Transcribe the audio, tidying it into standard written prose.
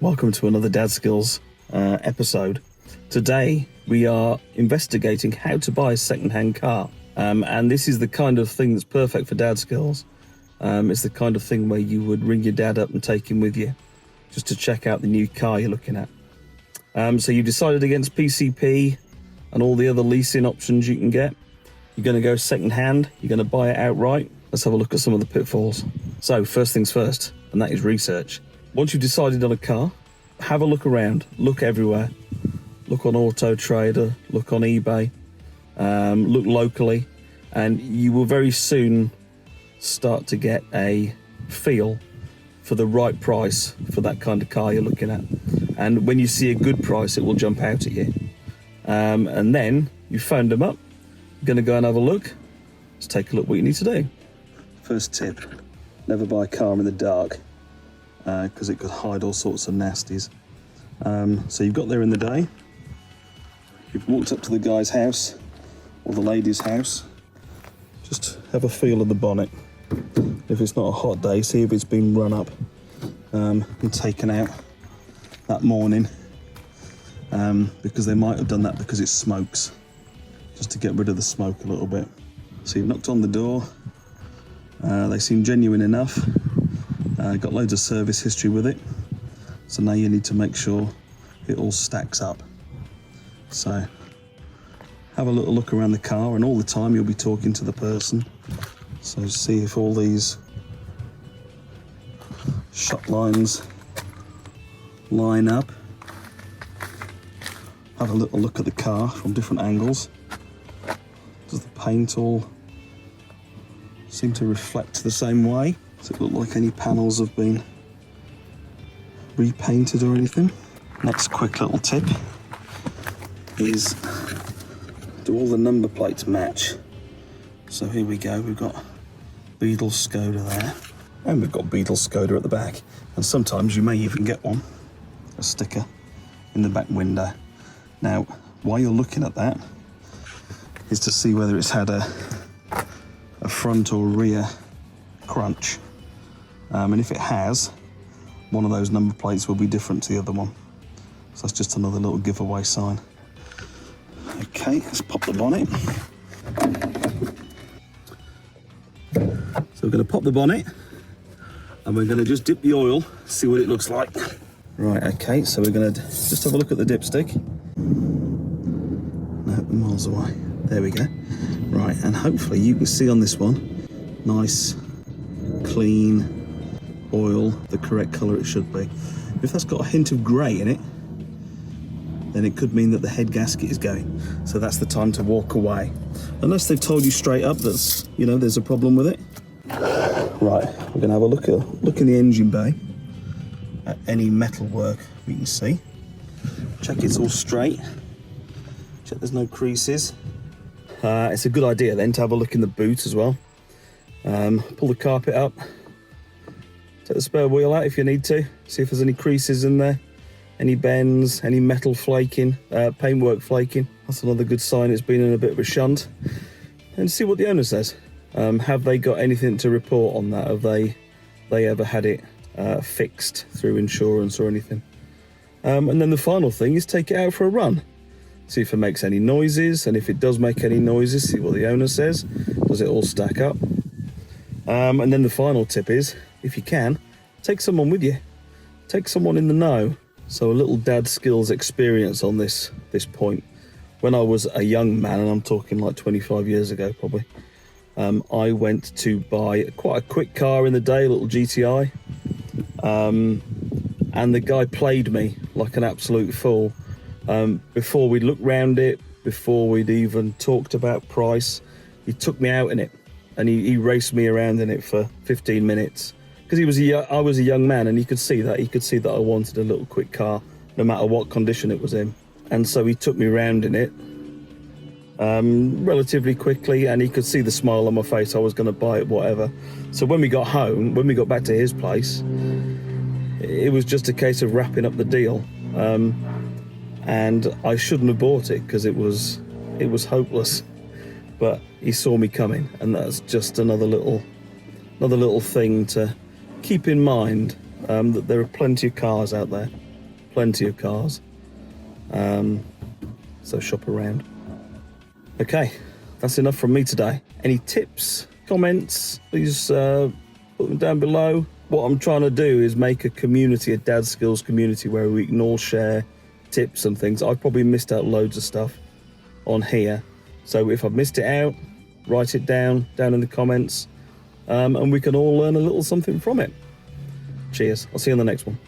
Welcome to another Dadskillz episode. Today we are investigating how to buy a second-hand car, and this is the kind of thing that's perfect for Dadskillz. It's the kind of thing where you would ring your dad up and take him with you just to check out the new car you're looking at. So you've decided against PCP and all the other leasing options you can get. You're going to go second-hand, you're going to buy it outright. Let's have a look at some of the pitfalls. So first things first, and that is research. Once you've decided on a car, have a look around, look everywhere. Look on Auto Trader, look on eBay, look locally, and you will very soon start to get a feel for the right price for that kind of car you're looking at. And when you see a good price, it will jump out at you. And then you've phoned them up, you're going to go and have a look. Let's take a look what you need to do. First tip, never buy a car in the dark because it could hide all sorts of nasties. So you've got there in the day, you've walked up to the guy's house or the lady's house, just have a feel of the bonnet. If it's not a hot day, see if it's been run up and taken out that morning, because they might have done that because it smokes, just to get rid of the smoke a little bit. So you've knocked on the door, they seem genuine enough, got loads of service history with it, so now you need to make sure it all stacks up. So have a little look around the car, and all the time you'll be talking to the person, so see if all these shot lines line up. Have a little look at the car from different angles. Does the paint all seem to reflect the same way? Does it look like any panels have been repainted or anything? Next quick little tip is, do all the number plates match? So here we go, we've got Beetle Skoda there, and we've got Beetle Skoda at the back, and sometimes you may even get one, a sticker in the back window. Now, while you're looking at that, is to see whether it's had a front or rear crunch, and if it has, one of those number plates will be different to the other one. So that's just another little giveaway sign. Okay, let's pop the bonnet. So we're going to pop the bonnet, and we're going to just dip the oil, see what it looks like. Right, okay, so we're going to just have a look at the dipstick. No, we're miles away. There we go. Right, and hopefully you can see on this one, nice, clean oil, the correct colour it should be. If that's got a hint of grey in it, then it could mean that the head gasket is going. So that's the time to walk away. Unless they've told you straight up that, you know, there's a problem with it. Right, we're gonna have a look in the engine bay at any metal work we can see. Check it's all straight. Check there's no creases. It's a good idea then to have a look in the boot as well. Pull the carpet up. Take the spare wheel out if you need to. See if there's any creases in there. Any bends, any metal flaking, paintwork flaking. That's another good sign it's been in a bit of a shunt. And see what the owner says. Have they got anything to report on that? Have they ever had it fixed through insurance or anything? And then the final thing is take it out for a run. See if it makes any noises, and if it does make any noises, see what the owner says. Does it all stack up? And then the final tip is, if you can, take someone with you. Take someone in the know. So a little Dadskillz experience on this point. When I was a young man, and I'm talking like 25 years ago probably, I went to buy quite a quick car in the day, a little GTI, and the guy played me like an absolute fool. Before we'd looked round it, before we'd even talked about price, he took me out in it, and he raced me around in it for 15 minutes. Because I was a young man, and he could see that I wanted a little quick car, no matter what condition it was in. And so he took me around in it relatively quickly, and he could see the smile on my face. I was going to buy it, whatever. So when we got home, when we got back to his place, it was just a case of wrapping up the deal. And I shouldn't have bought it because it was hopeless. But he saw me coming, and that's just another little thing to keep in mind, that there are plenty of cars out there plenty of cars. So shop around. Okay, that's enough from me today. Any tips, comments, please put them down below. What I'm trying to do is make a community, a Dadskillz community, where we can all share tips and things. I've probably missed out loads of stuff on here. So if I've missed it out, write it down in the comments, and we can all learn a little something from it. Cheers. I'll see you on the next one.